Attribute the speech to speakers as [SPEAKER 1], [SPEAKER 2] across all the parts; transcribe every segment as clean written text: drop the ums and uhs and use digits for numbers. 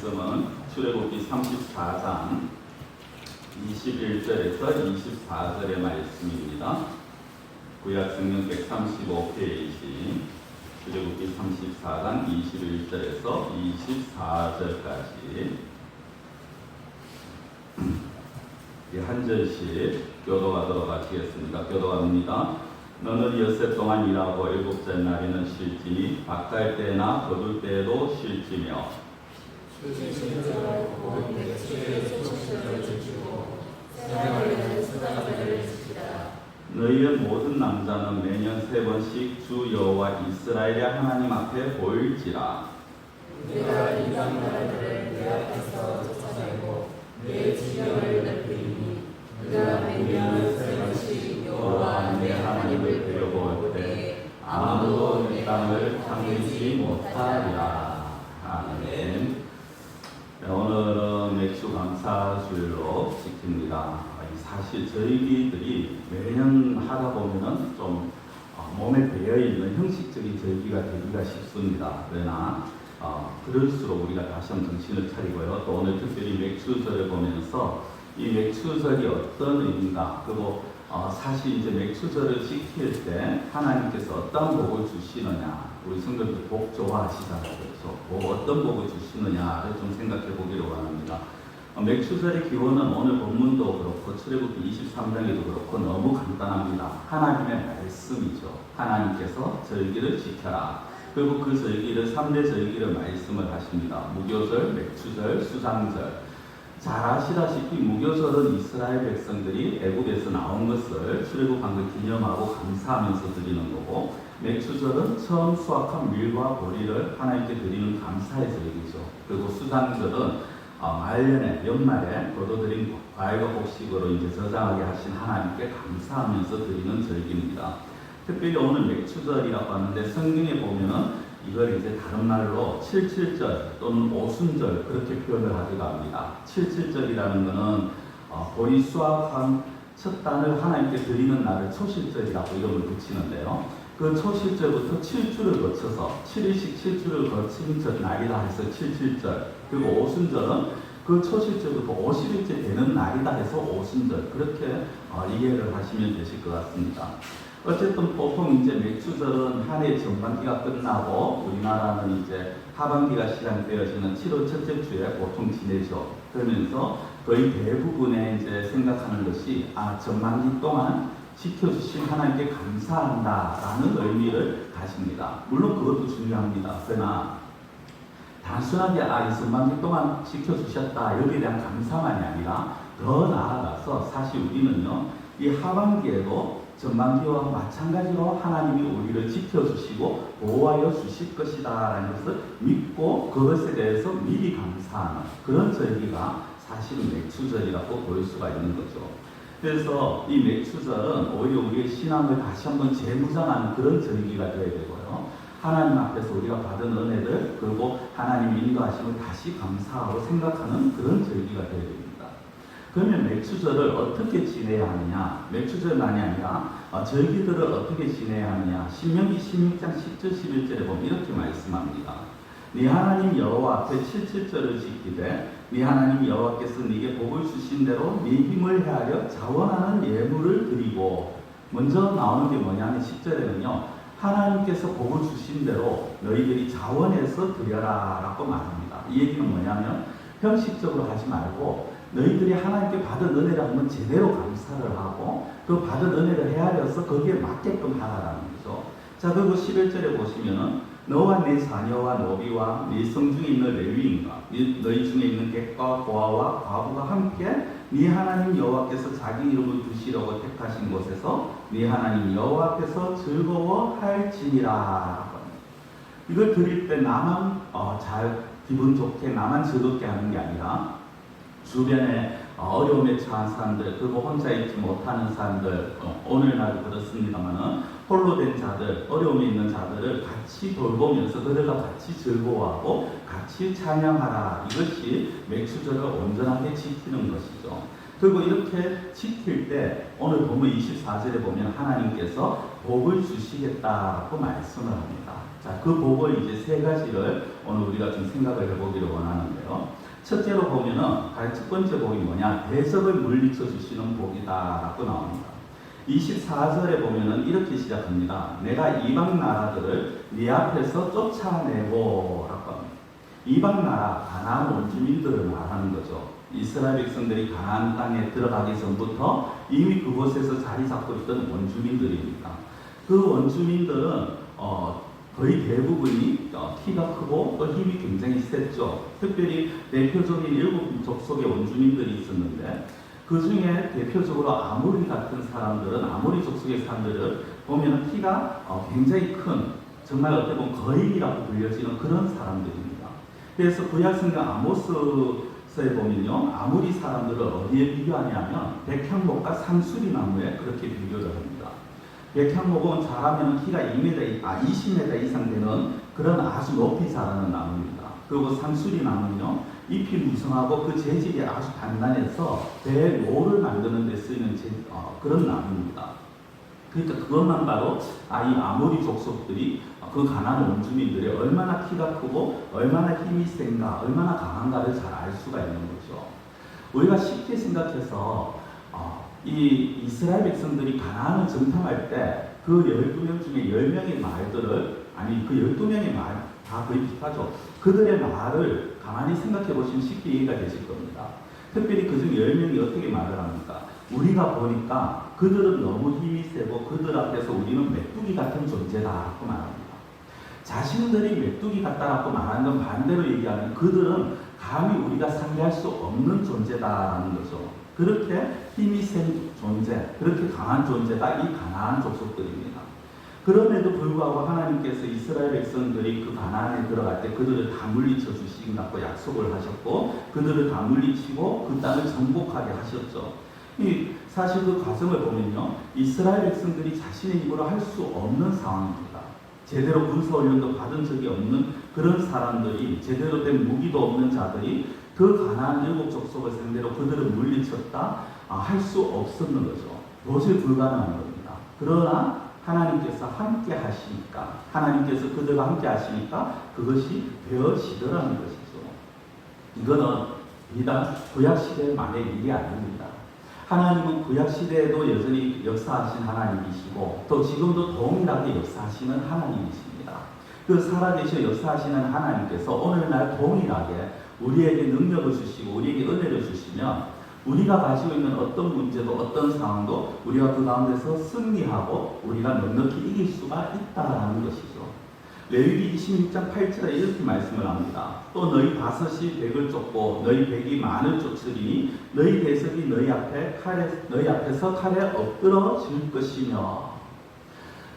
[SPEAKER 1] 말씀은 출애굽기 34장 21절에서 24절의 말씀입니다. 구약성경 135페이지 출애굽기 34장 21절에서 24절까지 한 절씩 교도하도록 하시겠습니다. 교도합니다. 너는 엿새 동안 일하고 일곱째 날에는 쉴지니 밭갈 때나 거둘 때에도 쉴지며 너희의 모든 남자는 매년 3번씩 주 여호와 이스라엘의 하나님 앞에 보일지라.
[SPEAKER 2] 내가 이 나라들을 내 앞에서 쫓아내고 내 지경을 넓히니 그가 매년 3번씩 여호와 내 하나님을 배워볼 때 아무도 내 땅을 탐내지 못하리라.
[SPEAKER 1] 아멘. 오늘은 맥주 감사주일로 지킵니다. 사실 절기들이 매년 하다 보면은 좀 몸에 배어있는 형식적인 절기가 되기가 쉽습니다. 그러나 그럴수록 우리가 다시 한번 정신을 차리고요. 또 오늘 특별히 맥주절을 보면서 이 맥주절이 어떤 의미인가, 그리고 사실 이제 맥주절을 지킬 때 하나님께서 어떤 복을 주시느냐, 우리 성도들 복 좋아하시잖아요. 그렇죠? 어떤 복을 주시느냐를 좀 생각해 보기로 원합니다. 맥주절의 기원은 오늘 본문도 그렇고 출애굽기 23장에도 그렇고 너무 간단합니다. 하나님의 말씀이죠. 하나님께서 절기를 지켜라. 그리고 그 절기를 3대 절기를 말씀을 하십니다. 무교절, 맥주절, 수장절. 잘 아시다시피 무교절은 이스라엘 백성들이 애굽에서 나온 것을 출애굽한 걸 기념하고 감사하면서 드리는 거고, 맥주절은 처음 수확한 밀과 보리를 하나님께 드리는 감사의 절기죠. 그리고 수장절은 말년에 연말에 거둬들인 과일과 곡식으로 이제 저장하게 하신 하나님께 감사하면서 드리는 절기입니다. 특별히 오늘 맥주절이라고 하는데 성경에 보면은 이걸 이제 다른 말로 77절 또는 오순절 그렇게 표현을 하기도 합니다. 77절이라는 것은 보리 수확한 첫 단을 하나님께 드리는 날을 초실절이라고 이름을 붙이는데요. 그 초실절부터 7주를 거쳐서 7일씩 7주를 거친 날이라 해서 77절, 그리고 오순절은 그 초실절부터 50일째 되는 날이다 해서 오순절, 그렇게 이해를 하시면 되실 것 같습니다. 어쨌든 보통 이제 맥주절은 한 해 전반기가 끝나고 우리나라는 이제 하반기가 시작되어지는 7월 첫째 주에 보통 지내죠. 그러면서 거의 대부분의 이제 생각하는 것이 전반기 동안 지켜주신 하나님께 감사한다라는 의미를 가집니다. 물론 그것도 중요합니다. 그러나 단순하게 이 전반기 동안 지켜주셨다 여기에 대한 감사만이 아니라 더 나아가서 사실 우리는요, 이 하반기에도 전반기와 마찬가지로 하나님이 우리를 지켜주시고 보호하여 주실 것이다라는 것을 믿고 그것에 대해서 미리 감사하는 그런 절기가 사실은 맥주절이라고 볼 수가 있는 거죠. 그래서 이 맥주절은 오히려 우리의 신앙을 다시 한번 재무장하는 그런 절기가 되어야 되고요. 하나님 앞에서 우리가 받은 은혜들, 그리고 하나님의 인도하심을 다시 감사하고 생각하는 그런 절기가 되어야 됩니다. 그러면 맥주절을 어떻게 지내야 하느냐? 맥주절만이 아니라 절기들을 어떻게 지내야 하느냐? 신명기 16장 10절 11절에 보면 이렇게 말씀합니다. 네 하나님 여호와 앞에 77절을 지키되 네 하나님 여호와께서 네게 복을 주신 대로 네 힘을 헤아려 자원하는 예물을 드리고, 먼저 나오는 게 뭐냐면 10절에는요, 하나님께서 복을 주신 대로 너희들이 자원해서 드려라 라고 말합니다. 이 얘기는 뭐냐면 형식적으로 하지 말고 너희들이 하나님께 받은 은혜를 한번 제대로 감사를 하고 그 받은 은혜를 헤아려서 거기에 맞게끔 하라라는 거죠. 자, 그리고 11절에 보시면은 너와 네 자녀와 노비와 네 성중에 있는 레위인과 너희 중에 있는 객과 고아와 과부가 함께 네 하나님 여호와께서 자기 이름을 두시려고 택하신 곳에서 네 하나님 여호와 앞에서 즐거워할지니라. 이걸 드릴 때 나만 잘 기분 좋게 나만 즐겁게 하는 게 아니라 주변에 어려움에 처한 사람들, 그리고 혼자 있지 못하는 사람들, 오늘날 그렇습니다만은 홀로 된 자들, 어려움에 있는 자들을 같이 돌보면서 그들과 같이 즐거워하고 같이 찬양하라. 이것이 맥주절을 온전하게 지키는 것이죠. 그리고 이렇게 지킬 때 오늘 보면 24절에 보면 하나님께서 복을 주시겠다고 말씀을 합니다. 자, 그 복을 이제 세 가지를 오늘 우리가 좀 생각을 해보기를 원하는데요. 첫째로 보면은 첫 번째 복이 뭐냐? 대적을 물리쳐 주시는 복이다라고 나옵니다. 24절에 보면은 이렇게 시작합니다. 내가 이방 나라들을 네 앞에서 쫓아내고라고 합니다. 이방 나라, 가나안 원주민들을 말하는 거죠. 이스라엘 백성들이 가나안 땅에 들어가기 전부터 이미 그곳에서 자리 잡고 있던 원주민들입니다. 그 원주민들은 거의 대부분이 키가 크고 또 힘이 굉장히 셌죠. 특별히 대표적인 7족속의 원주민들이 있었는데 그 중에 대표적으로 아모리 같은 사람들은, 아모리 족속의 사람들을 보면 키가 굉장히 큰, 정말 어떻게 보면 거인이라고 불려지는 그런 사람들입니다. 그래서 구약성경 아모스에 보면요, 아모리 사람들을 어디에 비교하냐면 백향목과 상수리 나무에 그렇게 비교를 합니다. 백향목은 자라면 키가 20m 이상 되는 그런 아주 높이 자라는 나무입니다. 그리고 상수리 나무는요, 잎이 무성하고 그 재질이 아주 단단해서 배에 노를 만드는 데 쓰이는 그런 나무입니다. 그러니까 그것만 봐도 이 아모리 족속들이 그 가나안 원주민들이 얼마나 키가 크고 얼마나 힘이 센가, 얼마나 강한가를 잘 알 수가 있는 거죠. 우리가 쉽게 생각해서 이 이스라엘 백성들이 가나안을 정탐할 때 그 12명 중에 10명의 말들을, 아니 그 12명의 말 다 거의 비슷하죠. 그들의 말을 가만히 생각해 보시면 쉽게 이해가 되실 겁니다. 특별히 그중 10명이 어떻게 말을 합니까? 우리가 보니까 그들은 너무 힘이 세고 그들 앞에서 우리는 메뚜기 같은 존재다라고 말합니다. 자신들이 메뚜기 같다라고 말하는 건 반대로 얘기하면 그들은 감히 우리가 상대할 수 없는 존재다라는 거죠. 그렇게 힘이 센 존재, 그렇게 강한 존재가 이 가나안 족속들입니다. 그럼에도 불구하고 하나님께서 이스라엘 백성들이 그 가나안에 들어갈 때 그들을 다 물리쳐 주시겠다고 약속을 하셨고 그들을 다 물리치고 그 땅을 정복하게 하셨죠. 사실 그 과정을 보면요, 이스라엘 백성들이 자신의 힘으로 할 수 없는 상황입니다. 제대로 군사훈련도 받은 적이 없는 그런 사람들이, 제대로 된 무기도 없는 자들이 그 가나안 7족속을 상대로 그들을 물리쳤다 할 수 없었는 거죠. 도저히 불가능한 겁니다. 그러나 하나님께서 함께 하시니까, 하나님께서 그들과 함께 하시니까 그것이 되어지더라는 것이죠. 이거는 비단 구약시대만의 일이 아닙니다. 하나님은 구약시대에도 여전히 역사하신 하나님이시고 또 지금도 동일하게 역사하시는 하나님이십니다. 그 살아계셔 역사하시는 하나님께서 오늘날 동일하게 우리에게 능력을 주시고 우리에게 은혜를 주시면 우리가 가지고 있는 어떤 문제도 어떤 상황도 우리가 그 가운데서 승리하고 우리가 넉넉히 이길 수가 있다는 것이죠. 레위기 26장 8절에 이렇게 말씀을 합니다. 또 너희 다섯이 백을 쫓고 너희 백이 만을 쫓으리니 너희 대적이 너희 앞에서 칼에 엎드러질 것이며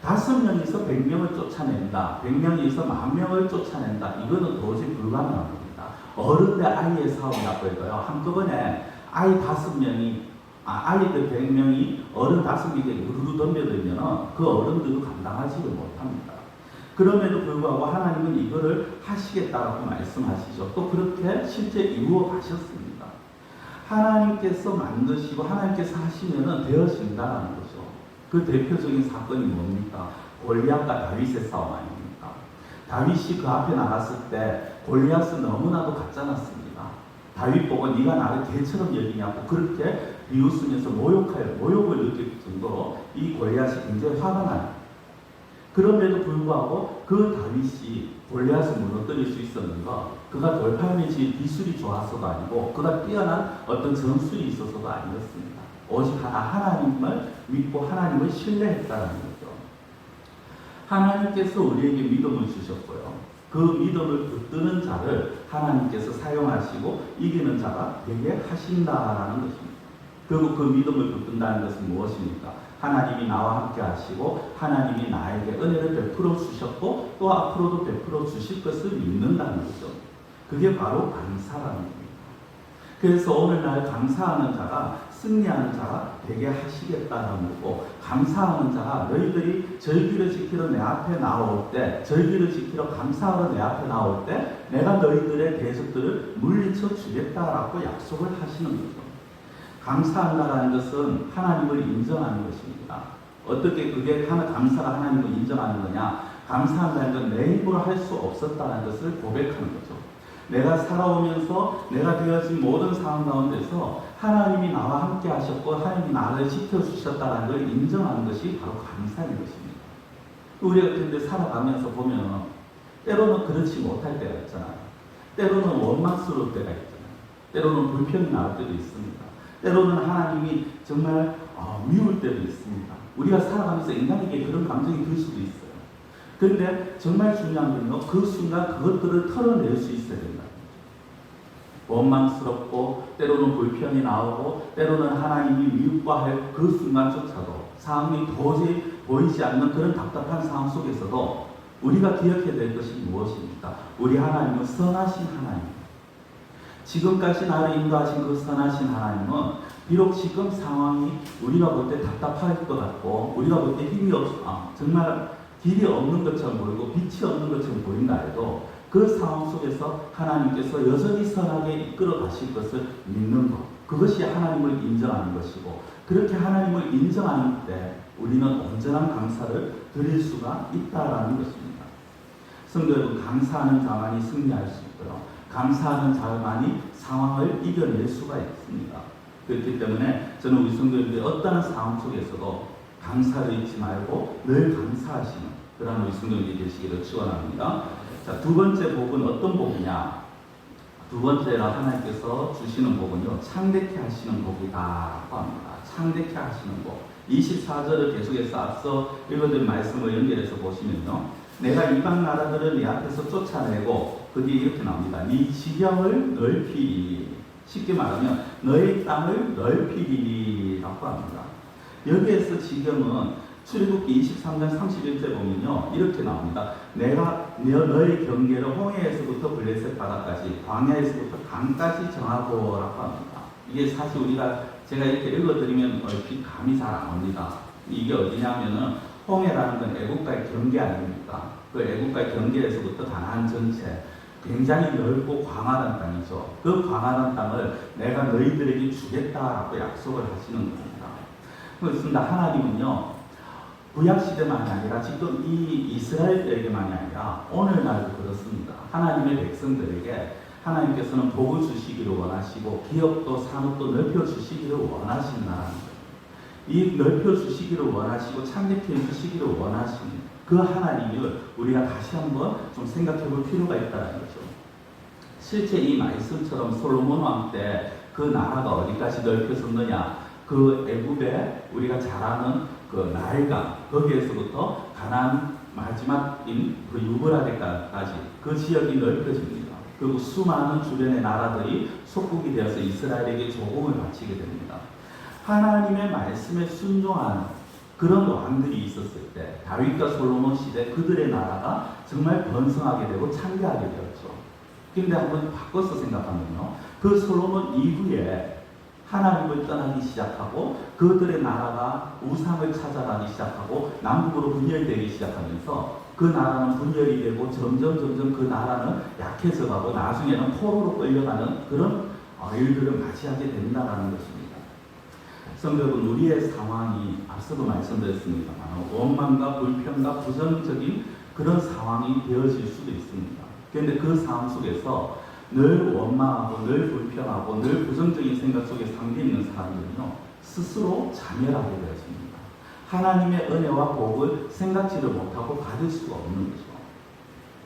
[SPEAKER 1] 5명이서 100명을 쫓아낸다. 100명이서 10,000명을 쫓아낸다. 이거는 도저히 불가능한 겁니다. 어른 대 아이의 싸움이라고 해도요, 한꺼번에 아이 5명이, 아이들 100명이 어른 5명에게 우르르 덤벼들면 그 어른들도 감당하지를 못합니다. 그럼에도 불구하고 하나님은 이거를 하시겠다라고 말씀하시죠. 또 그렇게 실제 이루어 가셨습니다. 하나님께서 만드시고 하나님께서 하시면은 되어진다는 거죠. 그 대표적인 사건이 뭡니까? 골리앗과 다윗의 싸움 아닙니까? 다윗이 그 앞에 나갔을 때 골리앗은 너무나도 가짜났습니다. 다윗 보고 네가 나를 개처럼 여기냐고 그렇게 비웃으면서 모욕을 느낄 정도로 이 골리앗이 굉장히 화가 나요. 그럼에도 불구하고 그 다윗이 골리앗을 무너뜨릴 수 있었는가? 그가 돌팔매질 기술이 좋아서도 아니고 그가 뛰어난 어떤 전술이 있어서도 아니었습니다. 오직 하나님을 믿고 하나님을 신뢰했다는 거죠. 하나님께서 우리에게 믿음을 주셨고요. 그 믿음을 붙드는 자를 하나님께서 사용하시고 이기는 자가 되게 하신다라는 것입니다. 결국 그 믿음을 붙든다는 것은 무엇입니까? 하나님이 나와 함께 하시고 하나님이 나에게 은혜를 베풀어 주셨고 또 앞으로도 베풀어 주실 것을 믿는다는 거죠. 그게 바로 감사라는 겁니다. 그래서 오늘날 감사하는 자가 승리하는 자가 되게 하시겠다는 거고, 감사하는 자가 너희들이 절기를 지키러 내 앞에 나올 때, 절기를 지키러 감사하러 내 앞에 나올 때 내가 너희들의 대적들을 물리쳐 주겠다라고 약속을 하시는 거죠. 감사한다라는 것은 하나님을 인정하는 것입니다. 어떻게 그게 감사가 하나님을 인정하는 거냐? 감사한다는 건 내 힘으로 할 수 없었다는 것을 고백하는 거죠. 내가 살아오면서 내가 되어진 모든 상황 가운데서 하나님이 나와 함께 하셨고 하나님이 나를 지켜주셨다는 걸 인정하는 것이 바로 감사인 것입니다. 우리가 그런데 살아가면서 보면 때로는 그렇지 못할 때가 있잖아요. 때로는 원망스러울 때가 있잖아요. 때로는 불평이 나올 때도 있습니다. 때로는 하나님이 정말 미울 때도 있습니다. 우리가 살아가면서 인간에게 그런 감정이 들 수도 있어요. 그런데 정말 중요한 건요, 그 순간 그것들을 털어낼 수 있어야 된다. 원망스럽고 때로는 불평이 나오고 때로는 하나님이 미워할 그 순간조차도 상황이 도저히 보이지 않는 그런 답답한 상황 속에서도 우리가 기억해야 될 것이 무엇입니까? 우리 하나님은 선하신 하나님. 지금까지 나를 인도하신 그 선하신 하나님은 비록 지금 상황이 우리가 볼 때 답답할 것 같고 우리가 볼 때 힘이 정말 길이 없는 것처럼 보이고 빛이 없는 것처럼 보인다 해도 그 상황 속에서 하나님께서 여전히 선하게 이끌어 가실 것을 믿는 것, 그것이 하나님을 인정하는 것이고, 그렇게 하나님을 인정하는 때 우리는 온전한 감사를 드릴 수가 있다라는 것입니다. 성도 여러분, 감사하는 자만이 승리할 수 있고요, 감사하는 자만이 상황을 이겨낼 수가 있습니다. 그렇기 때문에 저는 우리 성도님들이 어떠한 상황 속에서도 감사를 잊지 말고 늘 감사하시는 그런 우리 성도님들이 되시기를 축원합니다. 자, 두 번째 복은 어떤 복이냐? 두 번째로 하나님께서 주시는 복은요, 창대케 하시는 복이다라고 합니다. 창대케 하시는 복. 24절을 계속해서 앞서 읽어드린 말씀을 연결해서 보시면요, 내가 이방 나라들을 네 앞에서 쫓아내고, 그 뒤에 이렇게 나옵니다. 네 지경을 넓히리. 쉽게 말하면 너의 땅을 넓히리라고 합니다. 여기에서 지경은 출애굽기 23장 31절 보면요, 이렇게 나옵니다. 내가 너의 경계를 홍해에서부터 블레셋 바다까지, 광야에서부터 강까지 정하고라고 합니다. 이게 사실 제가 이렇게 읽어드리면 얼핏 감이 잘 안 옵니다. 이게 어디냐면은 홍해라는 건 애국가의 경계 아닙니까? 그 애국가의 경계에서부터 가나안 전체, 굉장히 넓고 광활한 땅이죠. 그 광활한 땅을 내가 너희들에게 주겠다라고 약속을 하시는 겁니다. 그렇습니다. 하나님은요, 구약시대만이 아니라 지금 이 이스라엘에게만이 아니라 오늘날도 그렇습니다. 하나님의 백성들에게 하나님께서는 복을 주시기를 원하시고 기업도 산업도 넓혀주시기를 원하신다는 거예요. 이 넓혀주시기를 원하시고 창대케 해주시기를 원하시는 그 하나님을 우리가 다시 한번 좀 생각해 볼 필요가 있다는 거죠. 실제 이 말씀처럼 솔로몬 왕 때 그 나라가 어디까지 넓혀졌느냐, 그 애굽에 우리가 잘 아는 그 나일강, 거기에서부터 가나안 마지막인 그 유브라데까지 그 지역이 넓혀집니다. 그리고 수많은 주변의 나라들이 속국이 되어서 이스라엘에게 조공을 바치게 됩니다. 하나님의 말씀에 순종하는 그런 왕들이 있었을 때, 다윗과 솔로몬 시대 그들의 나라가 정말 번성하게 되고 창대하게 되었죠. 그런데 한번 바꿔서 생각하면요, 그 솔로몬 이후에 하나님을 떠나기 시작하고 그들의 나라가 우상을 찾아가기 시작하고 남북으로 분열되기 시작하면서 그 나라는 분열이 되고 점점 그 나라는 약해져 가고 나중에는 포로로 끌려가는 그런 일들을 맞이하게 된다는 것입니다. 성도 여러분, 우리의 상황이 앞서도 말씀드렸습니다만 원망과 불평과 부정적인 그런 상황이 되어질 수도 있습니다. 그런데 그 상황 속에서 늘 원망하고 늘 불평하고 늘 부정적인 생각 속에 잠겨 있는 사람들은요, 스스로 자멸하게 되었습니다. 하나님의 은혜와 복을 생각지를 못하고 받을 수가 없는 거죠.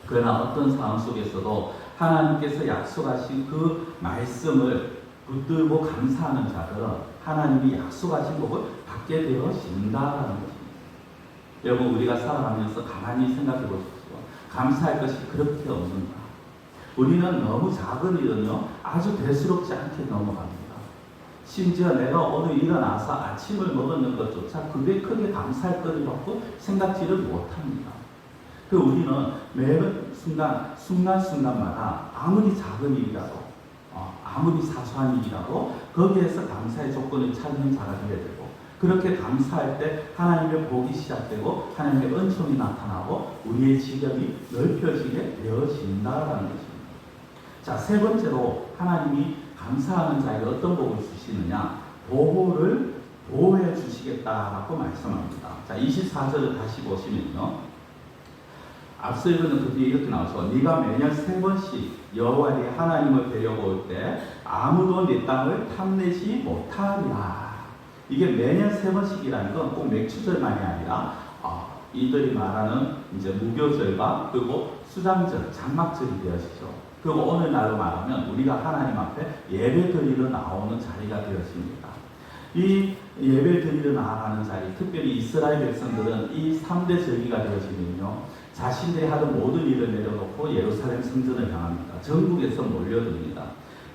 [SPEAKER 1] 그러나 어떤 상황 속에서도 하나님께서 약속하신 그 말씀을 붙들고 감사하는 자들은 하나님이 약속하신 복을 받게 되어진다라는 것입니다. 여러분, 우리가 살아가면서 가만히 생각해 보십시오. 감사할 것이 그렇게 없는가? 우리는 너무 작은 일은요, 아주 대수롭지 않게 넘어갑니다. 심지어 내가 오늘 일어나서 아침을 먹었는 것조차 그게 크게 감사할 거리라고 생각지를 못합니다. 그 우리는 매 순간마다 아무리 작은 일이라도, 아무리 사소한 일이라도 거기에서 감사의 조건을 찾는 자가 되어야 되고, 그렇게 감사할 때 하나님의 복이 시작되고 하나님의 은총이 나타나고 우리의 지경이 넓혀지게 되어진다라는 것입니다. 자, 세 번째로 하나님이 감사하는 자에게 어떤 복을 주시느냐? 보호를 보호해 주시겠다라고 말씀합니다. 자, 24절을 다시 보시면요. 앞서 읽은 그 뒤에 이렇게 나와서 네가 매년 3번씩 여호와 네 하나님을 뵈려고 올 때 아무도 네 땅을 탐내지 못하리라. 이게 매년 3번씩이라는 건 꼭 맥추절만이 아니라 이들이 말하는 이제 무교절과 그리고 수장절, 장막절이 되어지죠. 그리고 오늘날로 말하면 우리가 하나님 앞에 예배 드리러 나오는 자리가 되었습니다. 이 예배 드리러 나아가는 자리, 특별히 이스라엘 백성들은 이 3대 절기가 되어지면요, 자신들이 하던 모든 일을 내려놓고 예루살렘 성전을 향합니다. 전국에서 몰려듭니다.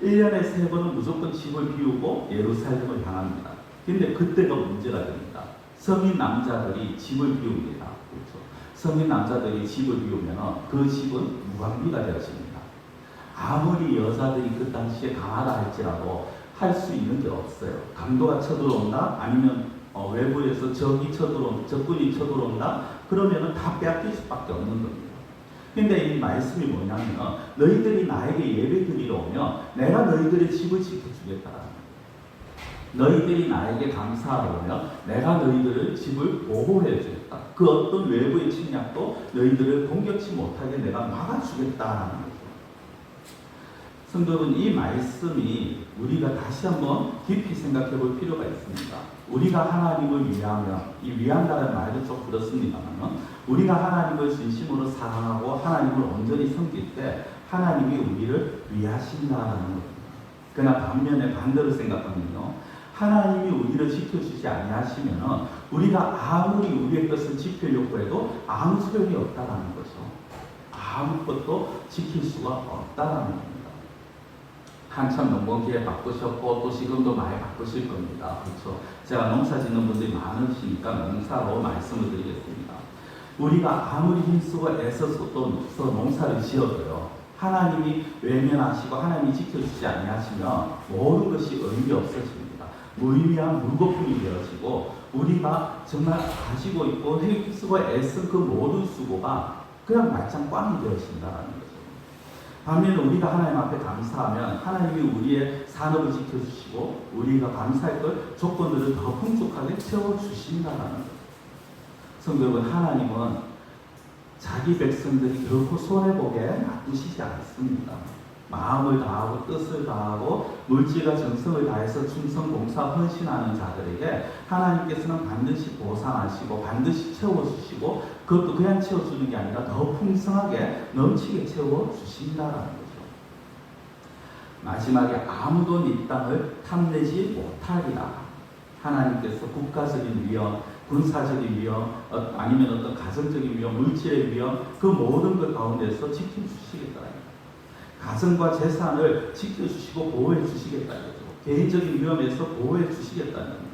[SPEAKER 1] 1년에 3번은 무조건 집을 비우고 예루살렘을 향합니다. 근데 그때가 문제가 됩니다. 성인 남자들이 집을 비웁니다. 그렇죠? 성인 남자들이 집을 비우면 그 집은 무방비가 되어집니다. 아무리 여자들이 그 당시에 강하다 할지라도 할 수 있는 게 없어요. 강도가 쳐들어온다, 아니면 외부에서 적군이 쳐들어온다, 그러면은 다 빼앗길 수밖에 없는 겁니다. 근데 이 말씀이 뭐냐면, 너희들이 나에게 예배 드리러 오면 내가 너희들의 집을 지켜주겠다라는 거예요. 너희들이 나에게 감사하러 오면 내가 너희들의 집을 보호해 주겠다. 그 어떤 외부의 침략도 너희들을 공격치 못하게 내가 막아주겠다라는 거죠. 성도 여러분, 이 말씀이 우리가 다시 한번 깊이 생각해 볼 필요가 있습니다. 우리가 하나님을 위하며, 이 위한다는 말도 좀 그렇습니다만, 우리가 하나님을 진심으로 사랑하고 하나님을 온전히 섬길 때 하나님이 우리를 위하신다는 겁니다. 그러나 반면에 반대로 생각하면요, 하나님이 우리를 지켜주지 아니하시면 우리가 아무리 우리의 것을 지키려고 해도 아무 소용이 없다는 거죠. 아무것도 지킬 수가 없다는 겁니다. 한참 농번기에 바쁘셨고 또 지금도 많이 바쁘실 겁니다. 그렇죠? 제가 농사 짓는 분들이 많으시니까 농사로 말씀을 드리겠습니다. 우리가 아무리 힘쓰고 애써서 또 농사를 지어도요, 하나님이 외면하시고 하나님이 지켜주지 아니하시면 모든 것이 의미 없어집니다. 무의미한 물거품이 되어지고 우리가 정말 가지고 있고 힘쓰고 애쓴 그 모든 수고가 그냥 말짱 꽝이 되어진다는 거죠. 반면에 우리가 하나님 앞에 감사하면 하나님이 우리의 산업을 지켜주시고 우리가 감사할 것 조건들을 더 풍족하게 채워주신다는 거죠. 성도 여러분, 하나님은 자기 백성들이 결코 손해보게 놔두시지 않습니다. 마음을 다하고 뜻을 다하고 물질과 정성을 다해서 충성, 봉사, 헌신하는 자들에게 하나님께서는 반드시 보상하시고 반드시 채워주시고, 그것도 그냥 채워주는 게 아니라 더 풍성하게 넘치게 채워주신다는 거죠. 마지막에 아무도 이 땅을 탐내지 못하리라. 하나님께서 국가적인 위험, 군사적인 위험, 아니면 어떤 가정적인 위험, 물질의 위험, 그 모든 것 가운데서 지켜주시겠다. 가정과 재산을 지켜주시고 보호해 주시겠다는 거죠. 개인적인 위험에서 보호해 주시겠다는 겁니다.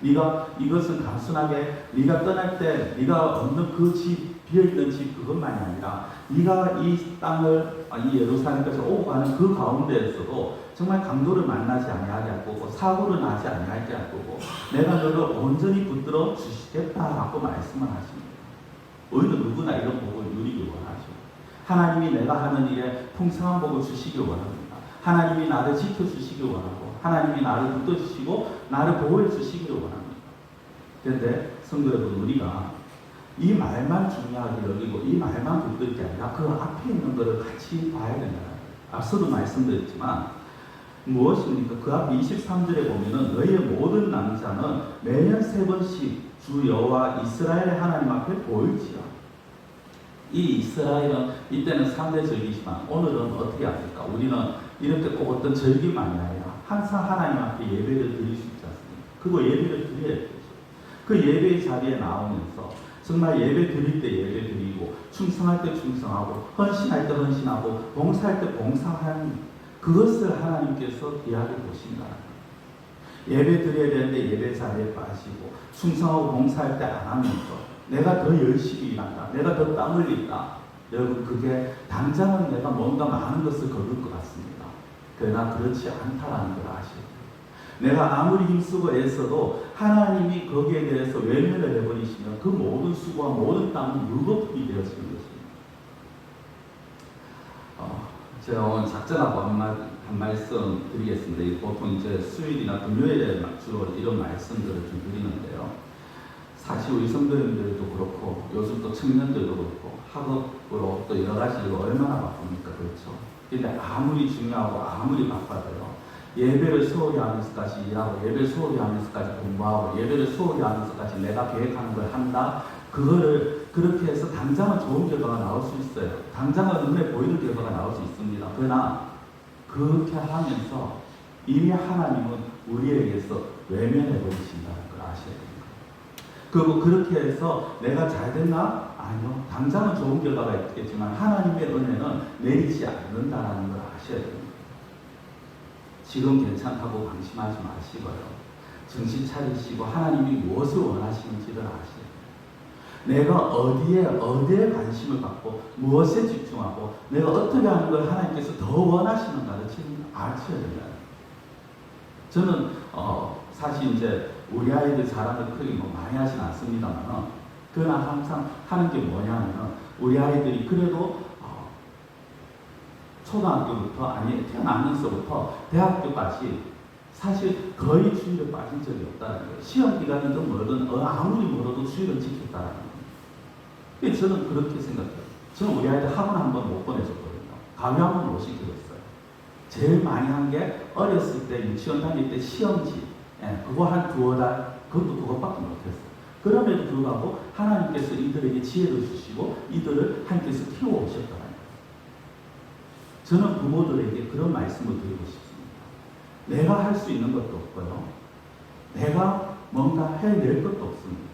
[SPEAKER 1] 네가 이것은 단순하게 네가 떠날 때 네가 얻는 그 집, 비어있는 집 그것만이 아니라 네가 이 땅을, 이 예루살렘까지 오고 가는 그 가운데에서도 정말 강도를 만나지 아니하게 할 거고 사고를 나지 아니하게 할 거고 내가 너를 온전히 붙들어 주시겠다라고 말씀을 하십니다. 우리는 누구나 이런 복을 누리기 원하죠. 하나님이 내가 하는 일에 풍성한 복을 주시길 원합니다. 하나님이 나를 지켜주시길 원하고 하나님이 나를 붙들어주시고 나를 보호해 주시길 원합니다. 그런데 성도 여러분, 우리가 이 말만 중요하게 여기고 이 말만 붙들 게 아니라 그 앞에 있는 것을 같이 봐야 된다. 앞서도 말씀드렸지만 무엇입니까? 그 앞 23절에 보면은 너희의 모든 남자는 매년 3번씩 주 여호와 이스라엘의 하나님 앞에 보일지라. 이 이스라엘은 이때는 3대 절기지만 오늘은 어떻게 합니까? 우리는 이렇게 꼭 어떤 절기만이 아니라 항상 하나님 앞에 예배를 드릴 수 있지 않습니까? 그거 예배를 드려야 되죠. 그 예배의 자리에 나오면서 정말 예배 드릴 때 예배 드리고 충성할 때 충성하고 헌신할 때 헌신하고 봉사할 때 봉사하는 그것을 하나님께서 귀하게 보신다. 예배 드려야 되는데 예배 자리에 빠지고 충성하고 봉사할 때 안 하면서 내가 더 열심히 일한다, 내가 더 땀 흘린다. 여러분, 그게 당장은 내가 뭔가 많은 것을 거둘 것 같습니다. 그러나 그렇지 않다라는 걸 아시죠. 내가 아무리 힘쓰고 애써도 하나님이 거기에 대해서 외면을 해버리시면 그 모든 수고와 모든 땀은 물거품이 되어지는 것입니다. 제가 오늘 작전하고 한 말씀 드리겠습니다. 보통 이제 수요일이나 금요일에 주로 이런 말씀들을 좀 드리는데요. 사실 우리 성도님들도 그렇고 요즘 또 청년들도 그렇고 학업으로 또 여러 가지로 얼마나 바쁩니까? 그렇죠? 근데 아무리 중요하고 아무리 바빠도요. 예배를 소홀히 하면서까지 일하고 예배를 소홀히 하면서까지 공부하고 예배를 소홀히 하면서까지 내가 계획하는 걸 한다. 그거를 그렇게 해서 당장은 좋은 결과가 나올 수 있어요. 당장은 눈에 보이는 결과가 나올 수 있습니다. 그러나 그렇게 하면서 이미 하나님은 우리에게서 외면해 버리신다는 걸 아셔야 됩니다. 그리고 그렇게 해서 내가 잘 됐나? 아니요. 당장은 좋은 결과가 있겠지만 하나님의 은혜는 내리지 않는다는 걸 아셔야 됩니다. 지금 괜찮다고 방심하지 마시고요. 정신 차리시고 하나님이 무엇을 원하시는지를 아셔야 돼요. 내가 어디에 관심을 갖고 무엇에 집중하고 내가 어떻게 하는 걸 하나님께서 더 원하시는가를 지금 아셔야 됩니다. 저는 사실 이제 우리 아이들 자랑을 크게 많이 하진 않습니다만 그러나 항상 하는 게 뭐냐면 우리 아이들이 그래도 초등학교부터 아니 태어나면서부터 대학교까지 사실 거의 주일에 빠진 적이 없다는 거예요. 시험 기간이든 뭐든 아무리 멀어도 주일은 지켰다는 거예요. 그래서 저는 그렇게 생각해요. 저는 우리 아이들 학원 한 번 못 보내줬거든요. 강의 한 번 못 시켜줬어요. 제일 많이 한 게 어렸을 때 유치원 다닐 때 시험지 그거 한 2달 그것도 그것밖에 못했어요. 그럼에도 불구하고 하나님께서 이들에게 지혜를 주시고 이들을 하나님께서 키워오셨다는 거예요. 저는 부모들에게 그런 말씀을 드리고 싶습니다. 내가 할 수 있는 것도 없고요. 내가 뭔가 해낼 것도 없습니다.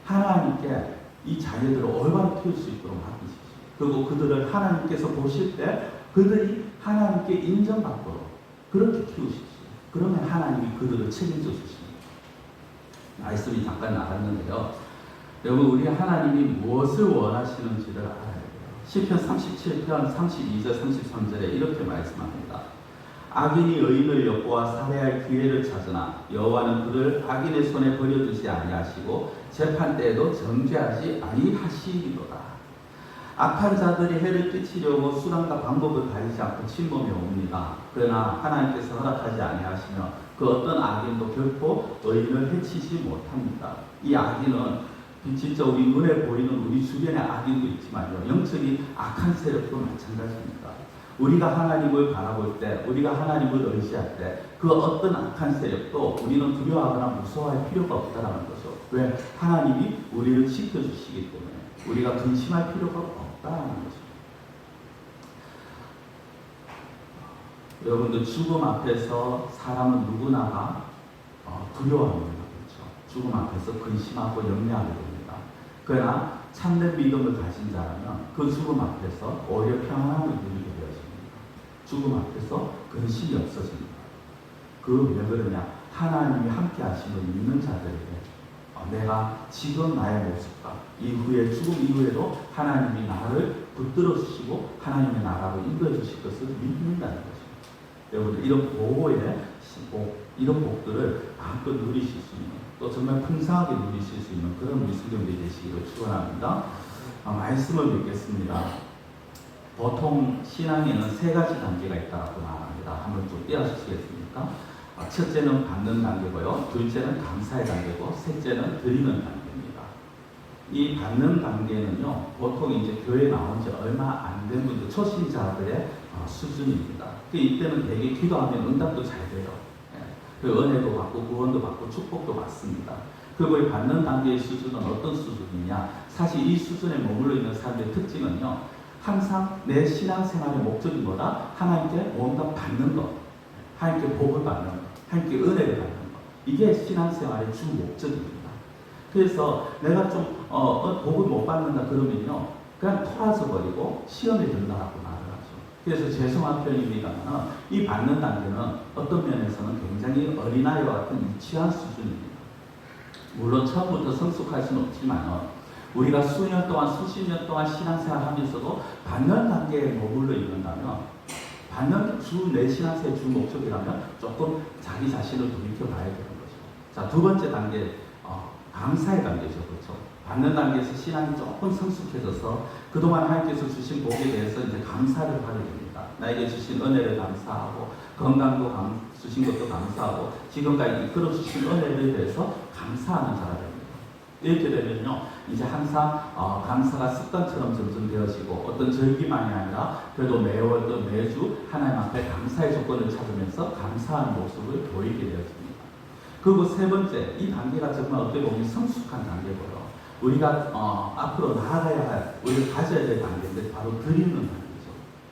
[SPEAKER 1] 하나님께 이 자녀들을 올바로 키울 수 있도록 맡기십시오. 그리고 그들을 하나님께서 보실 때 그들이 하나님께 인정받도록 그렇게 키우십시오. 그러면 하나님이 그들을 책임져 주십니다. 말씀이 잠깐 나갔는데요. 여러분 우리 하나님이 무엇을 원하시는지를 알아야 돼요. 시편 37편 32절 33절에 이렇게 말씀합니다. 악인이 의인을 엿보아 살해할 기회를 찾으나 여호와는 그를 악인의 손에 버려두지 아니하시고 재판때에도 정죄하지 아니하시리로다. 악한 자들이 해를 끼치려고 수단과 방법을 가리지 않고 침범해 옵니다. 그러나 하나님께서 허락하지 아니하시며 그 어떤 악인도 결코 의인을 해치지 못합니다. 이 악인은 진짜 우리 눈에 보이는 우리 주변의 악인도 있지만요. 영적인 악한 세력도 마찬가지입니다. 우리가 하나님을 바라볼 때, 우리가 하나님을 의지할 때 그 어떤 악한 세력도 우리는 두려워하거나 무서워할 필요가 없다는 거죠. 왜? 하나님이 우리를 지켜주시기 때문에 우리가 근심할 필요가 없다는 거죠. 여러분들 죽음 앞에서 사람은 누구나가 두려워합니다. 그렇죠? 죽음 앞에서 근심하고 염려하게 됩니다. 그러나 참된 믿음을 가진 자라면 그 죽음 앞에서 오히려 평안함을 누리게 되어집니다. 죽음 앞에서 근심이 없어집니다. 왜 그러냐? 하나님이 함께 하심을 믿는 자들에게 내가 지금 나의 모습과 이후에 죽음 이후에도 하나님이 나를 붙들어 주시고 하나님의 나라로 인도해 주실 것을 믿는다는 것입니다. 여러분들 이런 보호의 이런 복들을 마음껏 누리실 수 있는 또 정말 풍성하게 누리실 수 있는 그런 우리 성도님들이 되시기를 축원합니다. 말씀을 믿겠습니다. 보통 신앙에는 3가지 단계가 있다고 말합니다. 한번 좀 떼어주시겠습니까? 첫째는 받는 단계고요. 둘째는 감사의 단계고 셋째는 드리는 단계입니다. 이 받는 단계는요. 보통 이제 교회 나온 지 얼마 안 된 분들, 초신자들의 수준입니다. 이때는 되게 기도하면 응답도 잘 돼요. 그 은혜도 받고 구원도 받고 축복도 받습니다. 그리고 이 받는 단계의 수준은 어떤 수준이냐? 사실 이 수준에 머물러 있는 사람들의 특징은요. 항상 내 신앙생활의 목적이 뭐다? 하나님께 뭔가 받는 것, 하나님께 복을 받는 것, 하나님께 은혜를 받는 것. 이게 신앙생활의 주 목적입니다. 그래서 내가 좀 복을 못 받는다 그러면요. 그냥 토라져 버리고 시험에 든다라고 말을 하죠. 그래서 죄송한 표현입니다만 이 받는 단계는 어떤 면에서는 굉장히 어린아이와 같은 유치한 수준입니다. 물론 처음부터 성숙할 수는 없지만 우리가 수년 동안 수십 년 동안 신앙생활 하면서도 받는 단계에 머물러 있는다면 받는 내 신앙생활의 주 목적이라면 조금 자기 자신을 돌이켜 봐야 되는 거죠. 자, 2번째 단계 감사의 단계죠. 그렇죠? 받는 단계에서 신앙이 조금 성숙해져서 그동안 하나님께서 주신 복에 대해서 이제 감사를 하게 됩니다. 나에게 주신 은혜를 감사하고 건강도 주신 것도 감사하고 지금까지 이끌어 주신 은혜에 대해서 감사하는 자가 됩니다. 이렇게 되면요, 이제 항상 감사가 습관처럼 점점 되어지고 어떤 절기만이 아니라 그래도 매주 하나님 앞에 감사의 조건을 찾으면서 감사하는 모습을 보이게 되었습니다. 그리고 세 번째, 이 단계가 정말 어떻게 보면 성숙한 단계고요. 우리가 앞으로 나아가야 할, 우리가 가져야 될 단계인데 바로 드리는 단계죠.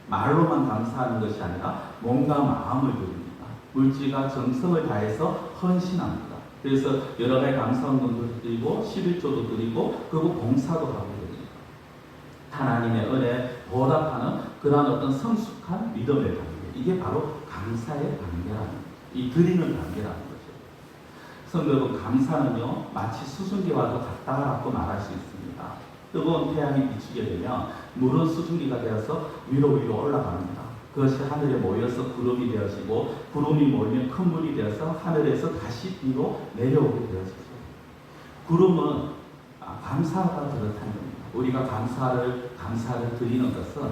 [SPEAKER 1] 말로만 감사하는 것이 아니라 몸과 마음을 드립니다. 물질과 정성을 다해서 헌신합니다. 그래서 여러 가지 감사운동도 드리고 11조도 드리고 그리고 봉사도 하게 됩니다. 하나님의 은혜에 보답하는 그러한 어떤 성숙한 믿음의 단계, 이게 바로 감사의 단계라는 거죠. 이 드리는 단계라는 거죠. 성도 여러분, 감사는요 마치 수증기와도 같다라고 말할 수 있습니다. 뜨거운 태양이 비추게 되면 물은 수증기가 되어서 위로 올라갑니다. 그것이 하늘에 모여서 구름이 되어지고 구름이 모이면 큰 물이 되어서 하늘에서 다시 뒤로 내려오게 되어지죠. 구름은 감사가 그렇다는 겁니다. 우리가 감사를 드리는 것은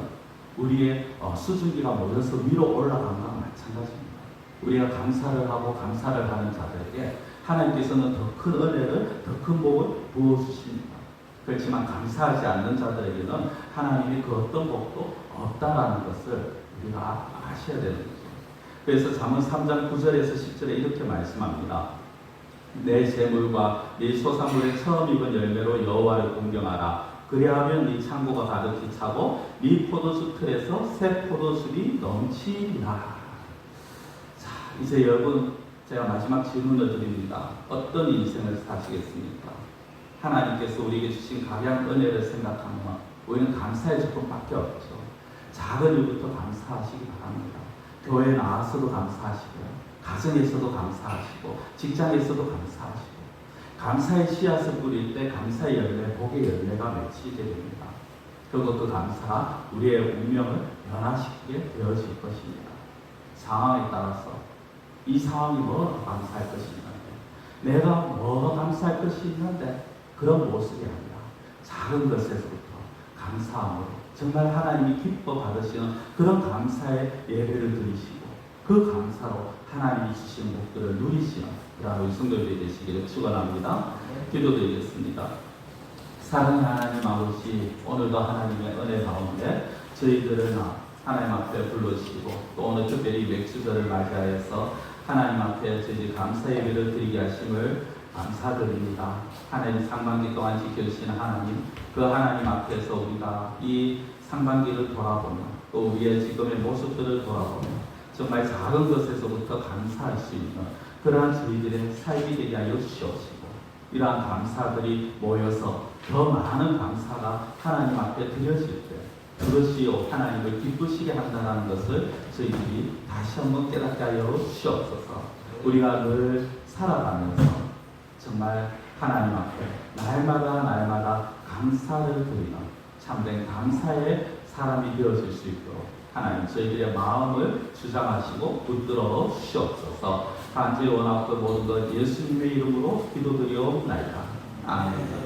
[SPEAKER 1] 우리의 수증기가 모여서 위로 올라가는 것과 마찬가지입니다. 우리가 감사를 하고 감사를 하는 자들에게 하나님께서는 더 큰 은혜를, 더 큰 복을 부어주십니다. 그렇지만 감사하지 않는 자들에게는 하나님이 그 어떤 복도 없다라는 것을 우리가 아셔야 되는 거죠. 그래서 잠언 3장 9절에서 10절에 이렇게 말씀합니다. 내 재물과 네 소산물의 처음 익은 열매로 여호와를 공경하라. 그리하면 네 창고가 가득히 차고 네 포도주 틀에서 새 포도즙이 넘치리라. 자, 이제 여러분, 제가 마지막 질문을 드립니다. 어떤 인생을 사시겠습니까? 하나님께서 우리에게 주신 각양 은혜를 생각하면 우리는 감사의 조건밖에 없죠. 작은 일부터 감사하시기 바랍니다. 교회에 나와서도 감사하시고요. 가정에서도 감사하시고 직장에서도 감사하시고 감사의 씨앗을 뿌릴 때 감사의 열매, 복의 열매가 맺히게 됩니다. 그리고 그 감사가 우리의 운명을 변화시키게 되어질 것입니다. 상황에 따라서 이 상황이 뭐로 감사할 것이 있는데, 내가 뭐로 감사할 것이 있는데, 그런 모습이 아니라 작은 것에서부터 감사함으로 정말 하나님이 기뻐 받으시는 그런 감사의 예배를 드리시고 그 감사로 하나님이 주신 복들을 누리시는 그런 우리 성도들이 되시기를 축원합니다. 기도드리겠습니다. 사랑하는 하나님 아버지, 오늘도 하나님의 은혜 가운데 저희들을 하나님 앞에 불러주시고 또 오늘 특별히 맥주절을 맞이하여서 하나님 앞에 저희 감사 예배를 드리게 하심을 감사드립니다. 하나님, 상반기 동안 지켜주시는 하나님, 그 하나님 앞에서 우리가 이 상반기를 돌아보며 또 우리의 지금의 모습들을 돌아보며 정말 작은 것에서부터 감사할 수 있는 그러한 저희들의 삶이 되게 하여 주시옵시고, 이러한 감사들이 모여서 더 많은 감사가 하나님 앞에 드려질 때 그것이 하나님을 기쁘시게 한다는 것을 저희들이 다시 한번 깨닫게 하여 주시옵소서. 우리가 늘 살아가면서 정말 하나님 앞에 날마다 감사를 드리는 참된 감사의 사람이 되어질 수 있도록 하나님 저희들의 마음을 주장하시고 붙들어 주시옵소서. 간절히 원하고 모든 것 예수님의 이름으로 기도드리옵나이다. 아멘.